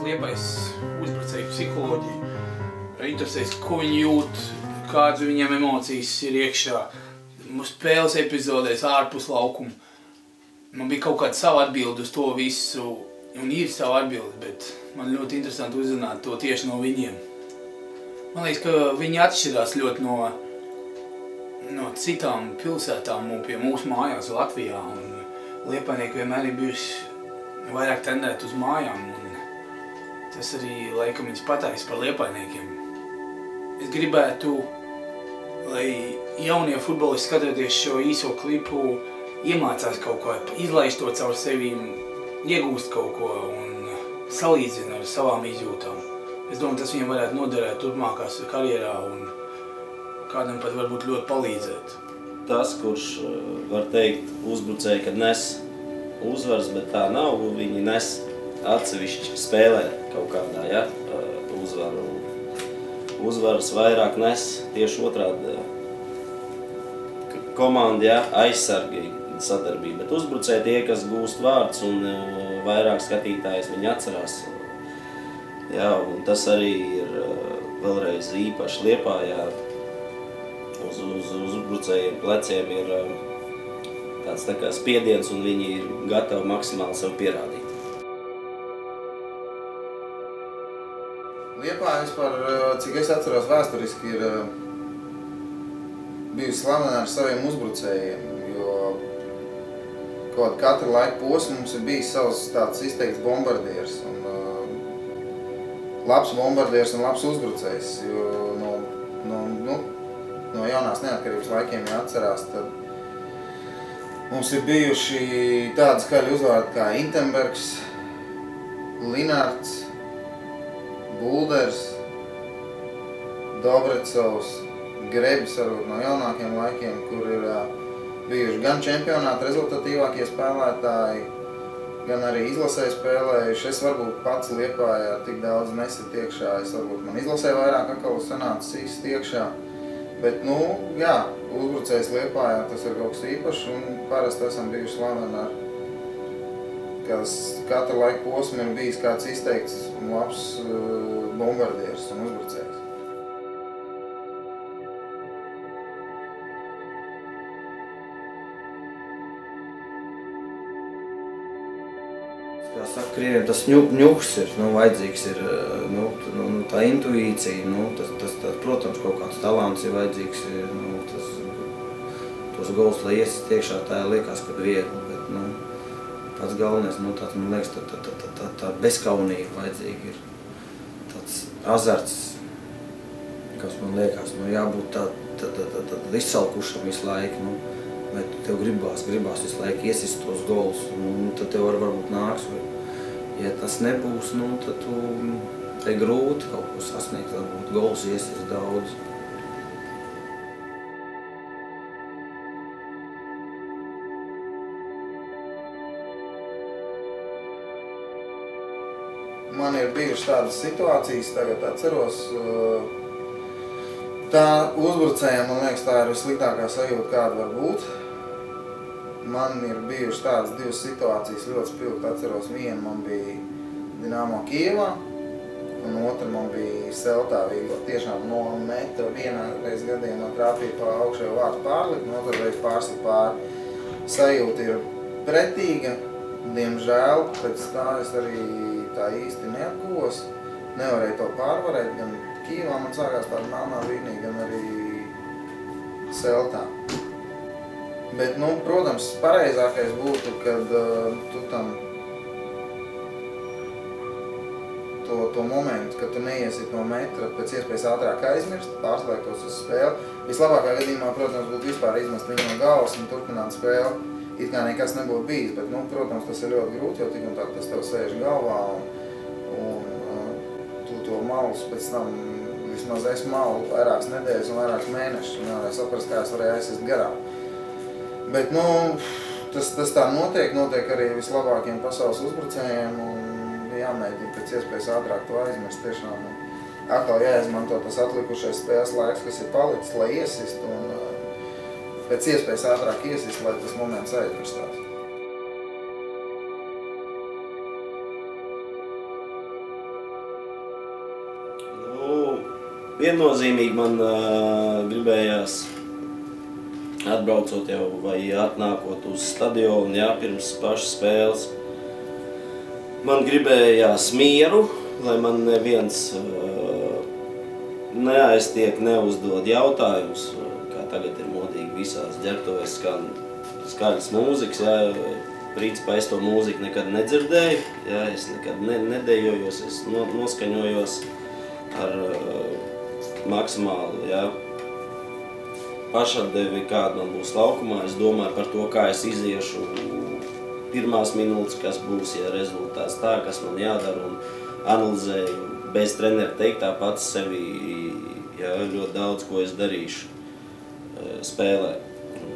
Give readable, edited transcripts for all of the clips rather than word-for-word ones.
Liepais uzbrucēju psiholoģiju. Interesēs, ko viņi jūt, kādas viņiem emocijas ir iekšā. Spēles epizodēs ārpus laukuma. Man bija kaut kāda sava atbilde uz to visu, un ir sava atbilde, bet man ļoti interesanti uzzināt to tieši no viņiem. Man liekas, ka viņi atšķirās ļoti no citām pilsētām un pie mūsu mājās Latvijā. Un liepainieki vienmēr ir bijuši vairāk tendēt uz mājām, un tas arī laikam viņas pateiks par liepainiekiem. Es gribētu, lai jaunie futbolisti skatoties šo īso klipu iemācās kaut ko, izlaiž to caur sevīm, iegūst kaut ko un salīdzina ar savām izjūtām. Es domāju, tas viņam varētu noderēt turpmākās karjerā un kādam pat varbūt ļoti palīdzēt. Tas, kurš var teikt uzbrucēji, kad nes uzvaras, bet tā nav, viņi nes atsevišķi spēlē kaut kādā, ja, uzvaras vairāk nes tieši otrādi komandi, ja, aizsargi sadarbība, bet uzbrucēji tie, kas gūst vārds un vairāk skatītājs viņi atcerās. Jā, un tas arī ir vēlreiz īpaši Liepājā. Uz uzbrucējiem pleciem ir tāds tā kā spiediens un viņi ir gatavi maksimāli sev pierādīt. Liepāja vispār, cik es atceros vēsturiski, ir bijusi slavena ar saviem uzbrucējiem, jo kaut katra laika posma mums ir bijis savs tāds izteikts bombardieris. Labs bombardieris un labs uzbrucējs, jo no jaunās neatkarības laikiem, ja atcerās, tad mums ir bijuši tādi skaļi uzvārdi kā Intenbergs, Linārds, Bulders, Dobrecovs, Grebis varbūt no jaunākiem laikiem, kur ir bijuši gan čempionāta rezultatīvākie spēlētāji, gan arī izlasē spēlējuši. Es varbūt pats Liepājā tik daudz nesit iekšā, man izlasē vairāk atkal sanācis īst iekšā. Bet, jā, uzbrucējs Liepājā tas ir kaut kas īpašs un parasti esam bijuši slaveni ar, kas katra laika posma ir bijis kāds izteikts un labs bombardieris un uzbrucējs. Kā saka krieviem, tas ņuks ir, vajadzīgs ir, tā intuīcija, tas, protams, kaut kāds talants ir vajadzīgs, tos gols, lai iesist iekšā, tā liekas, kad viegli, bet, pats galvenais, tāds, man liekas, tā bezkaunība vajadzīga ir, tāds azarts, kas man liekas, jābūt tā izsalkušam visu laiku, vai tev gribās visu laiku iesist tos golus, tad tev varbūt nāks, vai, ja tas nebūs, tad te grūti kaut ko sasniegt, varbūt golus iesist daudz. Man ir bijušas tādas situācijas, tagad atceros, tā uzbrucējiem, man liekas, tā ir vissliktākā sajūta, kāda var būt. Man ir bijušas tādas divas situācijas, ļoti spilgti atceros. Viena man bija Dinamo Kijevā, un otra man bija Celtā Vigo. Tiešām no metra vienā reiz gadījumā trāpīja pa augšējo vārtu pārlikt, un otra reiz pārslikt pāri. Sajūta ir pretīga, diemžēl, pēc tā es arī tā īsti neatguvos, nevarēju to pārvarēt, gan Kijevā man sākās tāda melnā līnija, gan arī Celtā. Bet, protams, pareizākais būtu, kad tu tam to momentu, kad tu neiesit no metra, pēc iespējas ātrāk aizmirst, pārslēgtos uz spēli. Vislabākā gadījumā, protams, būtu vispār izmest viņu no galvas un turpināt spēli. It kā nekas nebūtu bijis, bet, protams, tas ir ļoti grūti, jo tik un tā tas tev sēž galvā un tu to malus pēc tam, vismaz es malu vairākas nedēļas un vairākas mēnešus un nevarēju saprast, kā es varēju aizsist garām. Bet, tas tā notiek arī vislabākiem pasaules uzbrucējiem un jāmēģina pēc iespējas ātrāk to aizmirst tiešām. Atkal jāizmanto tas atlikušais spēles laiks, kas ir palicis, lai iesist un pēc iespējas ātrāk iesist, lai tas moments aizmirstās. Viennozīmīgi man gribējās atbraucot jau vai atnākot uz stadionu, jā, pirms pašas spēles. Man gribējās mieru, lai man neviens neaiztiek, neuzdod jautājumus, kā tagad ir modīgi visās ģerbtuvēs skan skaļas mūzikas, jā. Principā es to mūziku nekad nedzirdēju, jā, es nekad nedejojos, es noskaņojos ar maksimālu, jā, pašatdevi, kāda man būs laukumā. Es domāju par to, kā es iziešu pirmās minūtes, kas būs, ja rezultāts tā, kas man jādara, un analizēju bez trenera teiktā pats sevi, jā, ļoti daudz, ko es darīšu spēlē.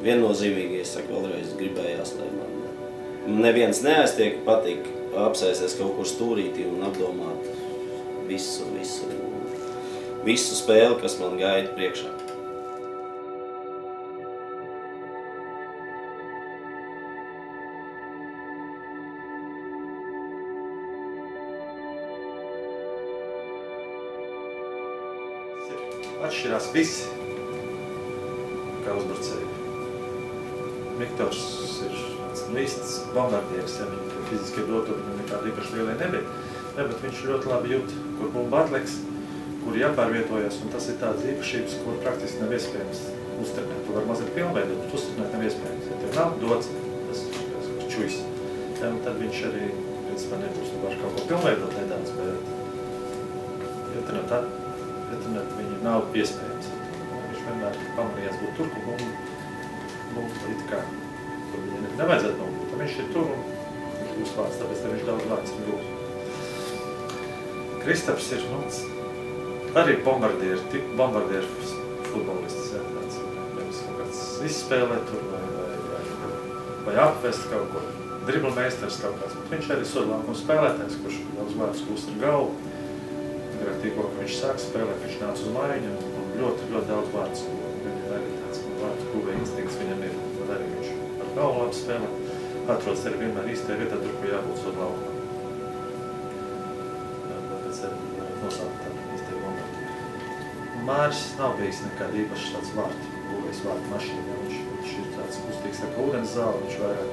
Viennozīmīgi, es saku vēlreiz, gribējās, lai man neviens neaiztiek, patīk apsēsties kaut kur stūrītī un apdomāt visu spēli, kas man gaida priekšā. Atšķirās visi, kā uzbrucēji. Viktors ir īsts bombardieris, ja viņi fiziski dotu, viņam nekādi īpaši lielie nebija. Bet viņš ļoti labi jūt, kur bumba atliks, kur jāpārvietojas, un tas ir tādas īpašības, kur praktiski nav iespējams uztrenēt. Tu var mazliet pilnveidot, bet uztrenēt nav iespējams. Ja tev nav dots, tas čujs. Ja, tad viņš arī, principā, nebūs, tu var kaut ko pilnveidot nedaudz, bet ietenēt viņu nav iespējams. Viņš vienmēr pamanījās būt tur, kur bumba it kā, kur viņai nevajadzētu nobūt. Tad viņš ir tur un viņš būs vārds, tāpēc viņš daudz vārds ir būs. Kristaps ir, arī bombardieru futbolists, jā, tāds, nevis kaut kāds izspēlē tur vai apvest kaut ko, driblmeistars kaut kāds, bet viņš arī sodlaukuma spēlētājs, kurš daudz vārds kūst ar galvu. Agrāk tikko, ka viņš sāk spēlēt, viņš nāca uz maiņu un ļoti, ļoti daudz vārds. Viņam ir arī tāds vārds klubē instinkts, viņam ir, un arī viņš ar galvu labi spēlē. Atrodas arī vienmēr īstajā vietā, tur, kur jābūt sodlaukumā. Tāpēc arī nosaukt tādu īstajā bombardieru. Māris nav bijis nekāda īpaši tāds vārtu, būvējis vārtu mašīna. Viņš ir tāds kustīgs tā kā ūdens zāle, viņš vairāk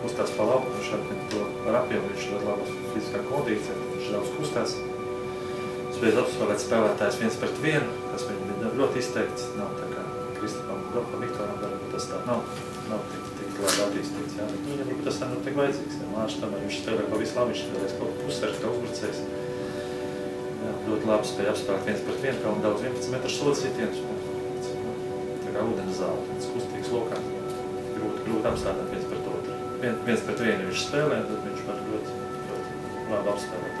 kustās pa labu, viņš ar apjomu, viņš ir laba fiziskā kondīcija, viņš daudz kustās. Spējas apspēlēt spēlētājs 1 pret 1, kas viņam ir ļoti izteikts, nav tā kā Kristapam Dokam Viktoram, varbūt tas tā nav tik labi attīstīts, jā, bet viņam tas tā nav tik vajadzīgs, jā, Mārš tomēr viņš spēlē pa visu labi, viņš spēlēs kaut pusvērš, kā uzbrucējs. Jā, ļoti labi spēja apspēlēt 1 pret 1, kā un daudz 11 metru sodu sitienus, tā kā ūdens zāle, tāds kustīgs lokā, grūti apstādāt 1 pret 2. 1 pret 1 viņš spēlē, tad viņš var ļoti labi apspēlēt.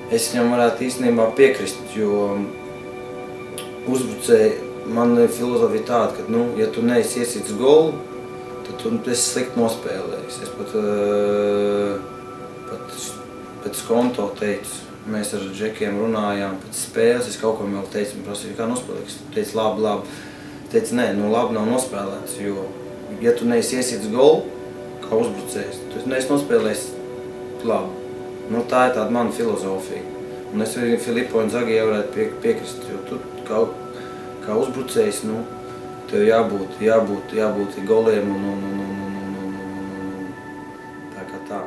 Es viņam varētu īstenībā piekrist, jo uzbrucēji, man filozofija tāda, ka, ja tu neesi iesīts golu, tad tu esi slikti nospēlējis. Es pat pēc konto teicu, mēs ar džekiem runājām pēc spēles, es kaut ko vēl teicu, un prasīju, kā nospēlēks. Tu teici, labi. Teici, nē, labi nav nospēlēts, jo, ja tu neesi iesīts golu, kā uzbrucējs, tu neesi nospēlējis labi. Tā ir tāda mana filozofija. Un es arī Filipo un Zagijai varētu piekrist, jo tu kā uzbrucējs, tev jābūt goliem un tā kā tā.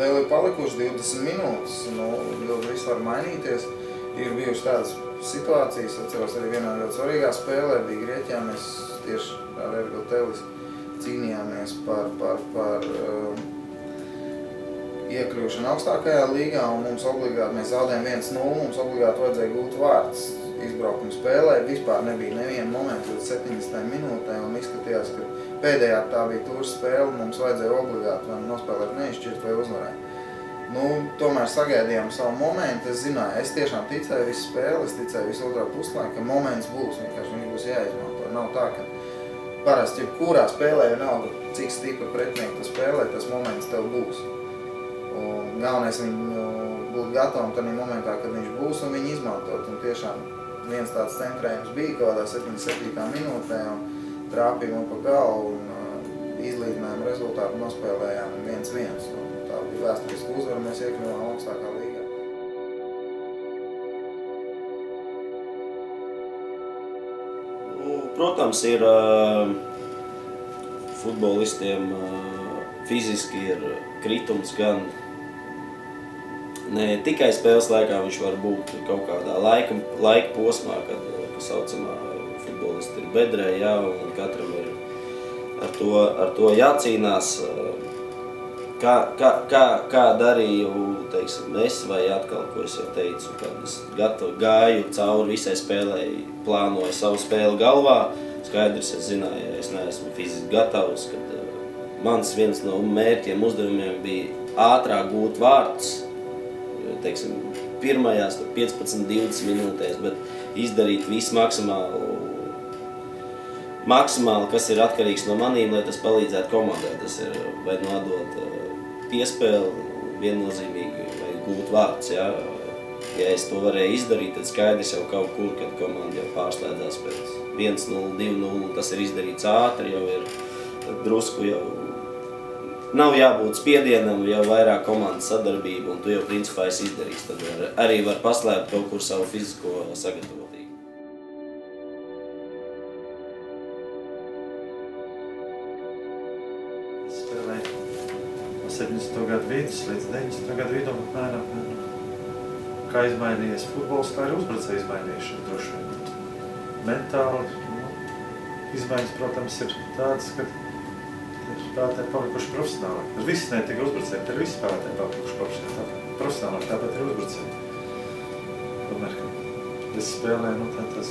Vēl ir palikuši 20 minūtes, vēl viss var mainīties. Ir bijuši tādas situācijas, atceros arī vienā ļoti svarīgā spēlē, bija Grieķijā, mēs tieši ar Ergo Telis cīnījāmies par iekļūšanu augstākajā līgā, un mums obligāti, mēs zaudējām 1-0, mums obligāti vajadzēja gūt vārds izbraukuma spēlē. Vispār nebija neviena momenta līdz 70. minūtē, un izskatījās, ka pēdējā tā bija tūrs spēle, mums vajadzēja obligāti vai nospēlēt neizšķirt vai uzvarēt. Tomēr sagaidījām savu momentu, es zināju, es tiešām ticēju visu spēli, es ticēju visu otrā puslaiku, ka moments būs, vienkārši viņš būs jāizmanto. Nav tā, ka parasti jebkurā spēlē vienalga, cik stipri pretinieki tu spēlē, tas moments tev būs. Un galvenais viņu būt gatavam tādā momentā, kad viņš būs un viņu izmantot. Un tiešām viens tāds centrējums bija kaut kādā 77. minūtē un trāpīja pa galvu un izlīdzinājumu rezultātu nospēlējām 1-1. Tā bija vēsturiska uzvara, mēs iekļuvām augstākā līgā. Protams, ir futbolistiem fiziski ir kritums gan ne tikai spēles laikā, viņš var būt kaut kādā laika posmā, kad saucamā futbolisti ir bedrē, jā, un katram ir ar to jācīnās. Kā darīju, teiksim, es vai atkal, ko es jau teicu, kad es gāju cauri visai spēlēji, plānoju savu spēli galvā, skaidrs, es zināju, ja es neesmu fiziski gatavs, kad mans viens no mērķiem, uzdevumiem bija ātrāk gūt vārtus, teiksim, pirmajās 15-20 minūtēs, bet izdarīt visu maksimāli, kas ir atkarīgs no manīm, lai tas palīdzētu komandai. Tas ir vai nodot piespēli viennozīmīgi vai gūt vārds. Ja? Ja es to varēju izdarīt, tad skaidrs jau kaut kur, kad komanda jau pārslēdzās pēc 1-0, 2-0, tas ir izdarīts ātri, jau ir drusku jau nav jābūt spiedienam, jau vairāk komandas sadarbība, un tu jau principā esi izdarījis. Tad arī var paslēpt kaut kur savu fizisko sagatavotību. Es spēlēju no 70. gadu vidus līdz 90. gadu vidum apmēram. Kā izmainījies futbols, kā arī uzbrucēji izmainījuši droši vien. Mentāli izmaiņas, protams, ir tādas, ka spēlētāji palikuši profesionāli. Ar visi ne tikai uzbrucēji, bet ar visi spēlētāji palikuši profesionāli, tāpat ir uzbrucēji. Tomēr, kad es spēlēju, tas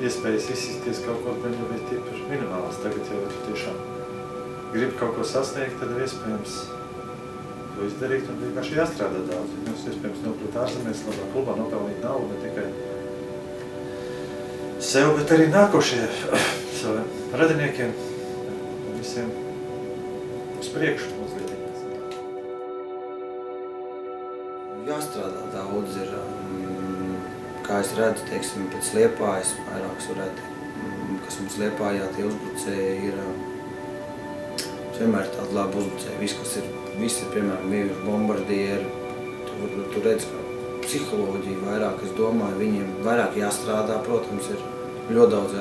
iespējas izsisties kaut ko, bet jau bija tīpaši minimāls. Tagad jau tiešām grib kaut ko sasniegt, tad ir iespējams to izdarīt un vienkārši jāstrādā daudz. Jums iespējams nokļūt ārzemēs, labā klubā, nopelnīt naudu, ne tikai sev, bet arī nākošie saviem radiniekiem un visiem uz priekšu mazliet. Jāstrādā daudz ir, kā es redzu, teiksim, pēc Liepājas, vairākas varētu, kas mums Liepājā tie uzbrucēji ir, vienmēr tādi labi uzbrucēji, visi ir, piemēram, vīruši bombardieri, tu redz, ka psiholoģija vairāk, es domāju, viņiem vairāk jāstrādā, protams, ir ļoti daudz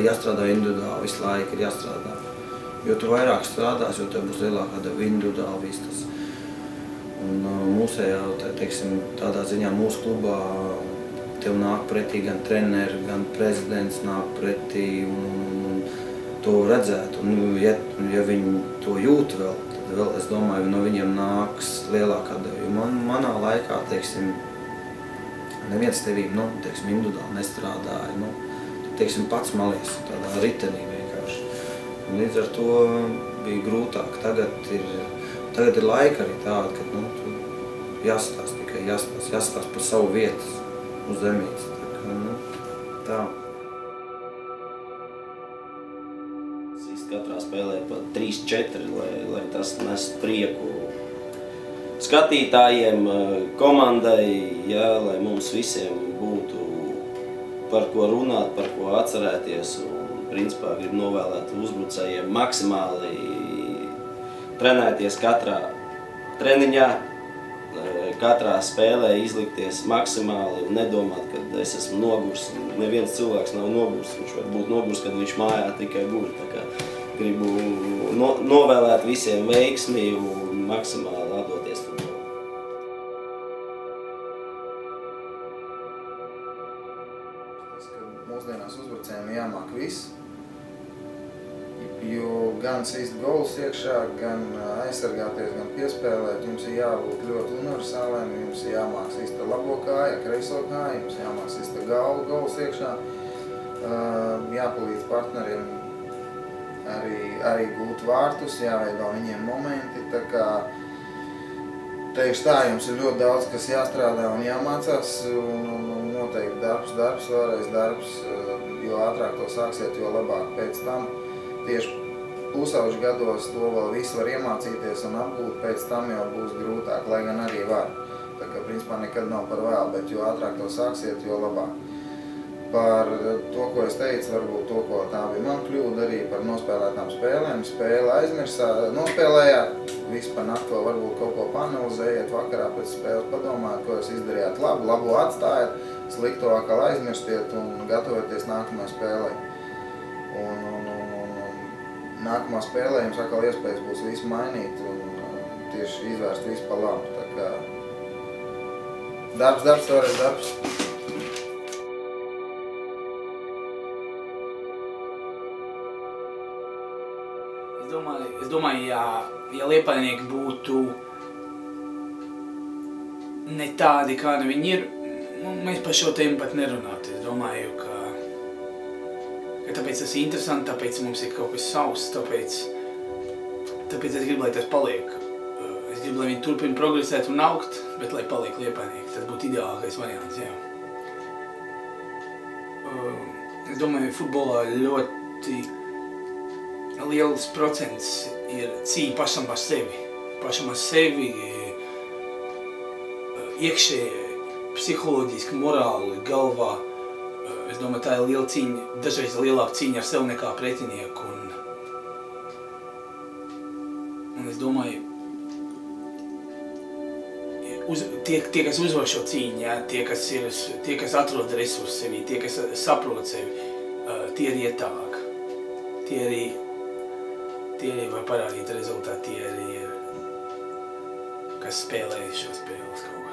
jāstrādā individuāli, visu laiku ir jāstrādā. Jo tu vairāk strādās, jo tev būs lielākā deva individuāli viss tas. Un mūsējā, teiksim, tādā ziņā mūsu klubā tev nāk pretī gan treneri, gan prezidents nāk pretī un to redzēt. Un ja viņi to jūt vēl, tad vēl, es domāju, no viņiem nāks lielākā deva. Jo manā laikā, teiksim, neviens tevīm, teiksim, individuāli nestrādāja. Teiksim, pats malies tādā ritenī vienkārši. Un līdz ar to bija grūtāk. Tagad ir laika arī tāda, ka tu jāstāst par savu vietas uz zemītes. Tā. Katrā spēlē pat 3-4, lai tas nes prieku skatītājiem, komandai, ja, lai mums visiem būtu par ko runāt, par ko atcerēties. Un, principā, gribu novēlēt uzbrucējiem maksimāli trenēties katrā treniņā, katrā spēlē izlikties maksimāli un nedomāt, ka es esmu nogurs. Neviens cilvēks nav nogurs, viņš var būt nogurs, kad viņš mājā tikai guļ. Tā kā gribu novēlēt visiem veiksmi un maksimāli atdoties futbolā. Tas, ka mūsdienās uzbrucējiem jāmāk viss, jo gan sist golus iekšā, gan aizsargāties, gan piespēlēt, jums ir jābūt ļoti universāliem, jums ir jāmāk sist ar labo kāju, kreiso kāju, jums jāmāk sist ar galvu golus iekšā, jāpalīdz partneriem arī gūt vārtus, jāveido viņiem momenti, tā kā teikšu tā, jums ir ļoti daudz, kas jāstrādā un jāmācās, un noteikti darbs, vēlreiz darbs, jo ātrāk to sāksiet, jo labāk pēc tam. Tieši pusauģu gados to vēl visu var iemācīties un apgūt, pēc tam jau būs grūtāk, lai gan arī var. Tā kā principā nekad nav par vēlu, bet jo ātrāk to sāksiet, jo labāk. par to, ko es teicu, varbūt to, ko tā bija man kļūda arī par nospēlētām spēlēm. Spēle aizmirsā, nospēlējāt, visu par nakti vēl varbūt kaut ko panalizējiet, vakarā pēc spēles padomājat, ko jūs izdarījāt labu, labo atstājat, slikto atkal aizmirstiet un gatavieties nākamajai spēlei. Un nākamā spēlē jums atkal iespējas būs visu mainīt un tieši izvērst visu pa labu. Tā kā darbs, toreiz darbs. Es domāju, ja Liepājnieki būtu ne tādi, kādi viņi ir, mēs par šo tēmu pat nerunātu. Es domāju, ka tāpēc tas ir interesanti, tāpēc mums ir kaut kas savs, tāpēc es gribu, lai tas paliek. Es gribu, lai viņi turpina progresēt un augt, bet lai paliek Liepājnieki. Tas būtu ideālākais variants, jā. Es domāju, futbolā ļoti liels procents ir cīņa pašam ar sevi. Pašam ar sevi, iekšēji, psiholoģiski, morāli, galvā. Es domāju, tā ir liela cīņa, dažreiz lielāka cīņa ar sevi nekā pretinieku. Un es domāju, tie, kas uzvar šo cīņu, ja, tie, kas atrod resursus sevī, tie, kas saprot sevi, tie ir iet tālāk. Tie arī var parādīt rezultātu, tie arī ir, kas spēlē šo spēles kaut kā.